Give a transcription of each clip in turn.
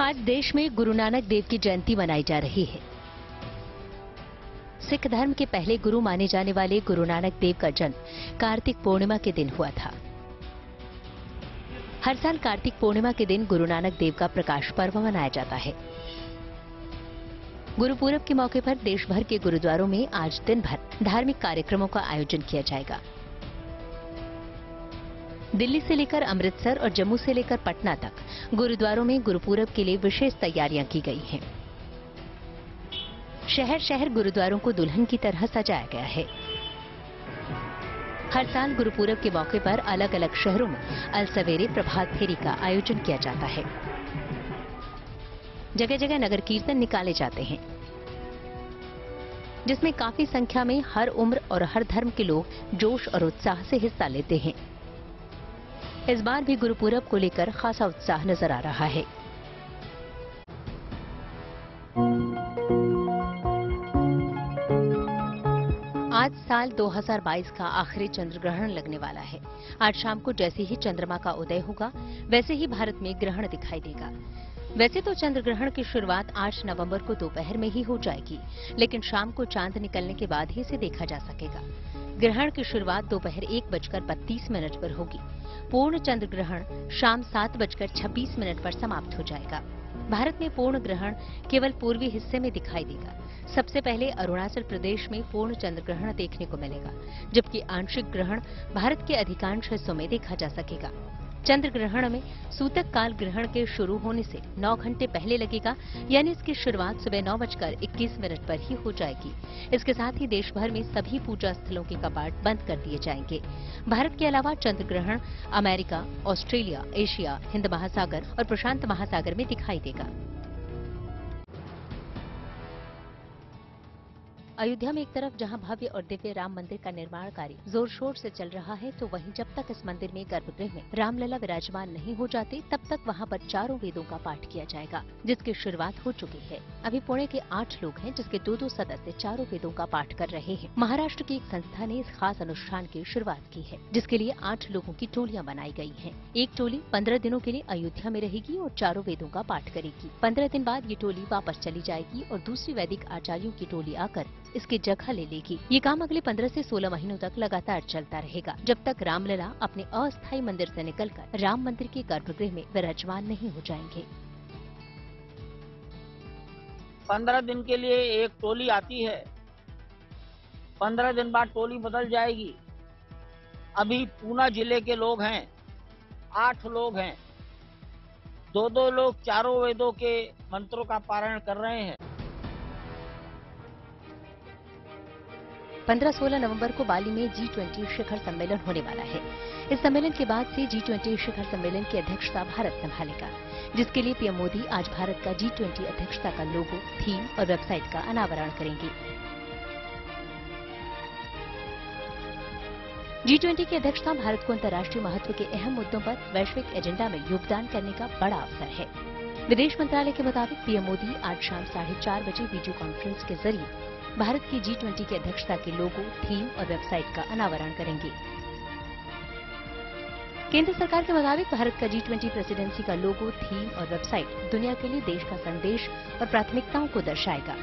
आज देश में गुरु नानक देव की जयंती मनाई जा रही है। सिख धर्म के पहले गुरु माने जाने वाले गुरु नानक देव का जन्म कार्तिक पूर्णिमा के दिन हुआ था। हर साल कार्तिक पूर्णिमा के दिन गुरु नानक देव का प्रकाश पर्व मनाया जाता है। गुरु पूरब के मौके पर देश भर के गुरुद्वारों में आज दिन भर धार्मिक कार्यक्रमों का आयोजन किया जाएगा। दिल्ली से लेकर अमृतसर और जम्मू से लेकर पटना तक गुरुद्वारों में गुरुपूरब के लिए विशेष तैयारियां की गई हैं। शहर शहर गुरुद्वारों को दुल्हन की तरह सजाया गया है। हर साल गुरुपूरब के मौके पर अलग अलग शहरों में अल सवेरे प्रभात फेरी का आयोजन किया जाता है। जगह जगह नगर कीर्तन निकाले जाते हैं, जिसमें काफी संख्या में हर उम्र और हर धर्म के लोग जोश और उत्साह से हिस्सा लेते हैं। इस बार भी गुरुपूरब को लेकर खासा उत्साह नजर आ रहा है। आज साल 2022 का आखिरी चंद्र ग्रहण लगने वाला है। आज शाम को जैसे ही चंद्रमा का उदय होगा, वैसे ही भारत में ग्रहण दिखाई देगा। वैसे तो चंद्र ग्रहण की शुरुआत 8 नवंबर को दोपहर में ही हो जाएगी, लेकिन शाम को चांद निकलने के बाद ही इसे देखा जा सकेगा। ग्रहण की शुरुआत दोपहर 1:32 पर होगी। पूर्ण चंद्र ग्रहण शाम 7:26 पर समाप्त हो जाएगा। भारत में पूर्ण ग्रहण केवल पूर्वी हिस्से में दिखाई देगा। सबसे पहले अरुणाचल प्रदेश में पूर्ण चंद्र ग्रहण देखने को मिलेगा, जबकि आंशिक ग्रहण भारत के अधिकांश हिस्सों में देखा जा सकेगा। चंद्र ग्रहण में सूतक काल ग्रहण के शुरू होने से 9 घंटे पहले लगेगा, यानी इसकी शुरुआत सुबह 9:21 पर ही हो जाएगी। इसके साथ ही देश भर में सभी पूजा स्थलों के कपाट बंद कर दिए जाएंगे। भारत के अलावा चंद्र ग्रहण अमेरिका, ऑस्ट्रेलिया, एशिया, हिंद महासागर और प्रशांत महासागर में दिखाई देगा। अयोध्या में एक तरफ जहां भव्य और दिव्य राम मंदिर का निर्माण कार्य जोर शोर से चल रहा है, तो वहीं जब तक इस मंदिर में गर्भगृह में रामलला विराजमान नहीं हो जाते, तब तक वहां पर चारों वेदों का पाठ किया जाएगा, जिसकी शुरुआत हो चुकी है। अभी पुणे के 8 लोग हैं, जिसके 2-2 सदस्य चारों वेदों का पाठ कर रहे हैं। महाराष्ट्र की एक संस्था ने इस खास अनुष्ठान की शुरुआत की है, जिसके लिए 8 लोगों की टोलियां बनाई गई हैं। एक टोली 15 दिनों के लिए अयोध्या में रहेगी और चारों वेदों का पाठ करेगी। 15 दिन बाद ये टोली वापस चली जाएगी और दूसरी वैदिक आचार्यों की टोली आकर इसकी जगह ले लेगी। ये काम अगले 15 से 16 महीनों तक लगातार चलता रहेगा, जब तक रामलला अपने अस्थायी मंदिर से निकलकर राम मंदिर के गर्भगृह में विराजमान नहीं हो जाएंगे। 15 दिन के लिए एक टोली आती है, 15 दिन बाद टोली बदल जाएगी। अभी पूना जिले के लोग हैं, 8 लोग हैं, 2-2 लोग चारों वेदों के मंत्रों का पारायण कर रहे हैं। 15-16 नवंबर को बाली में G20 शिखर सम्मेलन होने वाला है। इस सम्मेलन के बाद से G20 शिखर सम्मेलन की अध्यक्षता भारत संभालेगा, जिसके लिए पीएम मोदी आज भारत का G20 अध्यक्षता का लोगो, थीम और वेबसाइट का अनावरण करेंगे। G20 की अध्यक्षता भारत को अंतर्राष्ट्रीय महत्व के अहम मुद्दों पर वैश्विक एजेंडा में योगदान करने का बड़ा अवसर है। विदेश मंत्रालय के मुताबिक पीएम मोदी आज शाम 4:30 बजे वीडियो कॉन्फ्रेंस के जरिए भारत की G20 की अध्यक्षता के लोगो, थीम और वेबसाइट का अनावरण करेंगे। केंद्र सरकार के मुताबिक भारत का G20 प्रेसिडेंसी का लोगो, थीम और वेबसाइट दुनिया के लिए देश का संदेश और प्राथमिकताओं को दर्शाएगा।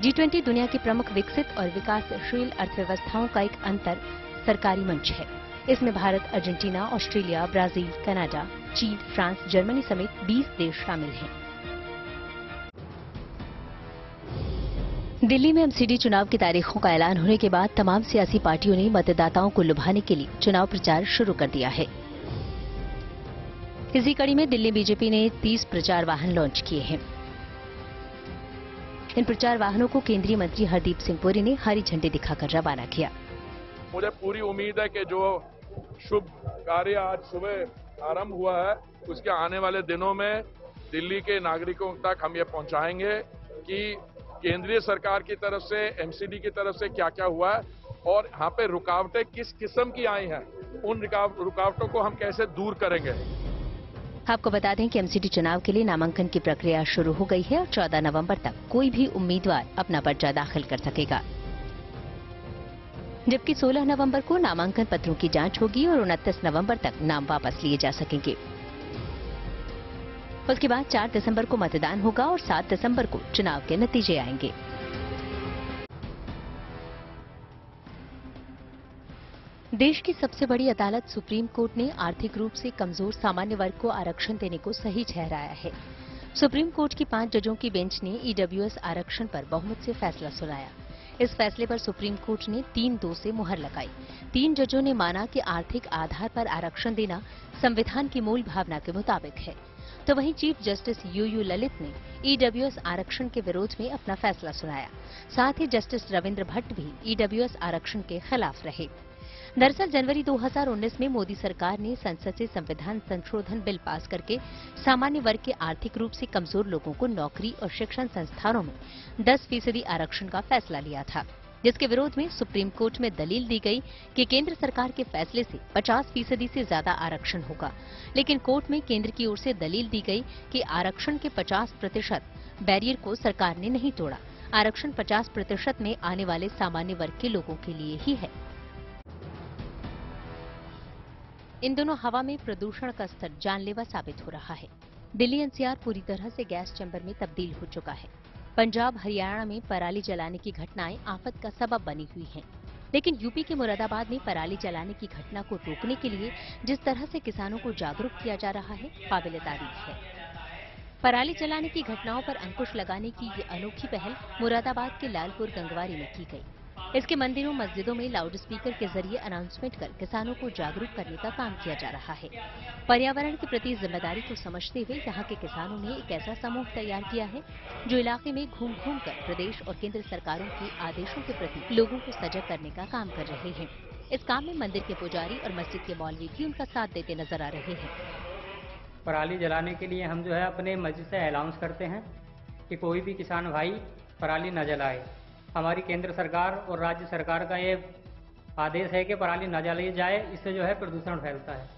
G20 दुनिया की प्रमुख विकसित और विकासशील अर्थव्यवस्थाओं का एक अंतर सरकारी मंच है। इसमें Bharat, Argentina, Australia, Brazil, Canada, चीन, फ्रांस, जर्मनी समेत 20 देश शामिल हैं। दिल्ली में एमसीडी चुनाव की तारीखों का ऐलान होने के बाद तमाम सियासी पार्टियों ने मतदाताओं को लुभाने के लिए चुनाव प्रचार शुरू कर दिया है। इसी कड़ी में दिल्ली बीजेपी ने 30 प्रचार वाहन लॉन्च किए हैं। इन प्रचार वाहनों को केंद्रीय मंत्री हरदीप सिंह पुरी ने हरी झंडी दिखाकर रवाना किया। मुझे पूरी उम्मीद है कि जो शुभ कार्य आज सुबह आरंभ हुआ है, उसके आने वाले दिनों में दिल्ली के नागरिकों तक हम ये पहुंचाएंगे कि केंद्रीय सरकार की तरफ से, एमसीडी की तरफ से क्या क्या हुआ है और यहाँ पे रुकावटें किस किस्म की आई हैं, उन रुकावटों को हम कैसे दूर करेंगे। आपको बता दें कि एमसीडी चुनाव के लिए नामांकन की प्रक्रिया शुरू हो गई है और 14 नवंबर तक कोई भी उम्मीदवार अपना पर्चा दाखिल कर सकेगा, जबकि 16 नवंबर को नामांकन पत्रों की जांच होगी और 29 नवंबर तक नाम वापस लिए जा सकेंगे। उसके बाद 4 दिसंबर को मतदान होगा और 7 दिसंबर को चुनाव के नतीजे आएंगे। देश की सबसे बड़ी अदालत सुप्रीम कोर्ट ने आर्थिक रूप से कमजोर सामान्य वर्ग को आरक्षण देने को सही ठहराया है। सुप्रीम कोर्ट की 5 जजों की बेंच ने ईडब्ल्यूएस आरक्षण पर बहुमत से फैसला सुनाया। इस फैसले पर सुप्रीम कोर्ट ने 3-2 से मुहर लगाई। 3 जजों ने माना कि आर्थिक आधार पर आरक्षण देना संविधान की मूल भावना के मुताबिक है। तो वहीं चीफ जस्टिस यूयू ललित ने ईडब्ल्यूएस आरक्षण के विरोध में अपना फैसला सुनाया। साथ ही जस्टिस रविंद्र भट्ट भी ईडब्ल्यूएस आरक्षण के खिलाफ रहे। दरअसल जनवरी 2019 में मोदी सरकार ने संसद से संविधान संशोधन बिल पास करके सामान्य वर्ग के आर्थिक रूप से कमजोर लोगों को नौकरी और शिक्षण संस्थानों में 10% आरक्षण का फैसला लिया था, जिसके विरोध में सुप्रीम कोर्ट में दलील दी गई कि केंद्र सरकार के फैसले से 50% से ज्यादा आरक्षण होगा। लेकिन कोर्ट में केंद्र की ओर से दलील दी गई कि आरक्षण के 50% बैरियर को सरकार ने नहीं तोड़ा। आरक्षण 50% में आने वाले सामान्य वर्ग के लोगों के लिए ही है। इन दोनों हवा में प्रदूषण का स्तर जानलेवा साबित हो रहा है। दिल्ली एनसीआर पूरी तरह से गैस चैम्बर में तब्दील हो चुका है। पंजाब हरियाणा में पराली जलाने की घटनाएं आफत का सबब बनी हुई हैं। लेकिन यूपी के मुरादाबाद में पराली जलाने की घटना को रोकने के लिए जिस तरह से किसानों को जागरूक किया जा रहा है, काबिल तारीफ है। पराली जलाने की घटनाओं पर अंकुश लगाने की ये अनोखी पहल मुरादाबाद के लालपुर गंगवारी में की गई। इसके मंदिरों मस्जिदों में लाउड स्पीकर के जरिए अनाउंसमेंट कर किसानों को जागरूक करने का काम किया जा रहा है। पर्यावरण के प्रति जिम्मेदारी को समझते हुए यहाँ के किसानों ने एक ऐसा समूह तैयार किया है जो इलाके में घूम घूम कर प्रदेश और केंद्र सरकारों के आदेशों के प्रति लोगों को सजग करने का काम कर रहे हैं। इस काम में मंदिर के पुजारी और मस्जिद के मौलवी भी उनका साथ देते नजर आ रहे हैं। पराली जलाने के लिए हम जो है अपने मस्जिद से अनाउंस करते हैं कि कोई भी किसान भाई पराली न जलाए। हमारी केंद्र सरकार और राज्य सरकार का ये आदेश है कि पराली न जलाई जाए, इससे जो है प्रदूषण फैलता है।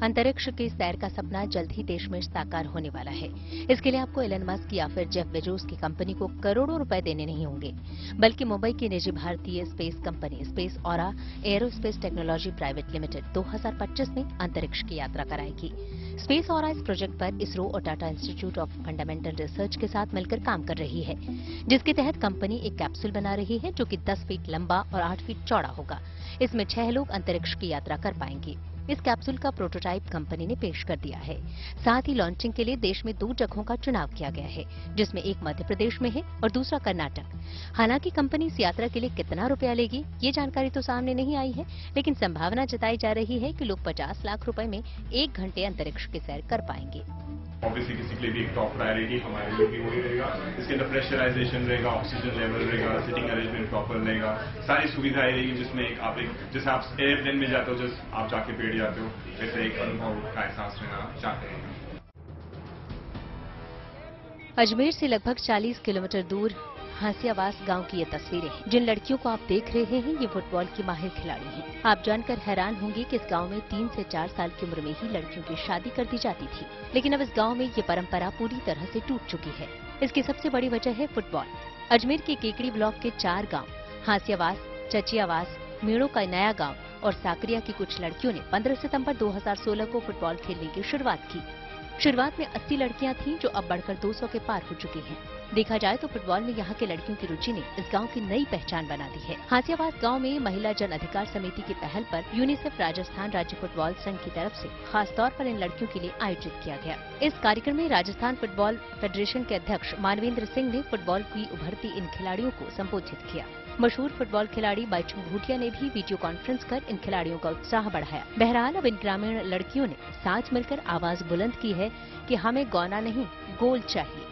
अंतरिक्ष के सैर का सपना जल्द ही देश में साकार होने वाला है। इसके लिए आपको एलन मस्क या फिर जेफ बेजोस की कंपनी को करोड़ों रुपए देने नहीं होंगे, बल्कि मुंबई की निजी भारतीय space company space aura aerospace technology private limited 2025 में अंतरिक्ष की यात्रा कराएगी। स्पेस ऑरा इस प्रोजेक्ट पर इसरो और Tata institute of fundamental research के साथ मिलकर काम कर रही है, जिसके तहत कंपनी एक कैप्सूल बना रही है जो कि 10 फीट लंबा और 8 फीट चौड़ा होगा। इसमें 6 लोग अंतरिक्ष की यात्रा कर पाएंगे। इस कैप्सूल का प्रोटोटाइप कंपनी ने पेश कर दिया है। साथ ही लॉन्चिंग के लिए देश में 2 जगहों का चुनाव किया गया है, जिसमें एक मध्य प्रदेश में है और दूसरा कर्नाटक। हालांकि कंपनी इस यात्रा के लिए कितना रुपया लेगी, ये जानकारी तो सामने नहीं आई है, लेकिन संभावना जताई जा रही है कि लोग 50 लाख रुपए में 1 घंटे अंतरिक्ष की सैर कर पाएंगे। ऑब्वियसली किसी के लिए भी एक टॉप प्रायोरिटी हमारे लिए भी वही रहेगा। इसके अंदर प्रेशराइजेशन रहेगा, ऑक्सीजन लेवल रहेगा, सिटिंग अरेंजमेंट प्रॉपर रहेगा, सारी सुविधाएं रहेगी जिसमें जैसे आप एयरप्लेन में जाते हो, जैसे आप जाके बैठ जाते हो, वैसे एक अनुभव का एहसास लेना चाहते हैं। अजमेर से लगभग 40 किलोमीटर दूर हासियावास गांव की ये तस्वीरें हैं। जिन लड़कियों को आप देख रहे हैं ये फुटबॉल की माहिर खिलाड़ी हैं। आप जानकर हैरान होंगे कि इस गांव में 3 से 4 साल की उम्र में ही लड़कियों की शादी कर दी जाती थी, लेकिन अब इस गांव में ये परंपरा पूरी तरह से टूट चुकी है। इसकी सबसे बड़ी वजह है फुटबॉल। अजमेर के केकड़ी ब्लॉक के 4 गाँव हासियावास, चचियावास, मेड़ो का नया गाँव और साकरिया की कुछ लड़कियों ने 15 सितम्बर 2016 को फुटबॉल खेलने की शुरुआत की। शुरुआत में 80 लड़कियां थीं जो अब बढ़कर 200 के पार हो चुकी हैं। देखा जाए तो फुटबॉल में यहाँ के लड़कियों की रुचि ने इस गांव की नई पहचान बना दी है। हासियावास गांव में महिला जन अधिकार समिति की पहल पर यूनिसेफ राजस्थान राज्य फुटबॉल संघ की तरफ से खास तौर पर इन लड़कियों के लिए आयोजित किया गया। इस कार्यक्रम में राजस्थान फुटबॉल फेडरेशन के अध्यक्ष मानवेंद्र सिंह ने फुटबॉल की उभरती इन खिलाड़ियों को संबोधित किया। मशहूर फुटबॉल खिलाड़ी बाइचुंग भूटिया ने भी वीडियो कॉन्फ्रेंस कर इन खिलाड़ियों का उत्साह बढ़ाया। बहरहाल अब इन ग्रामीण लड़कियों ने साथ मिलकर आवाज बुलंद की है कि हमें गौना नहीं, गोल चाहिए।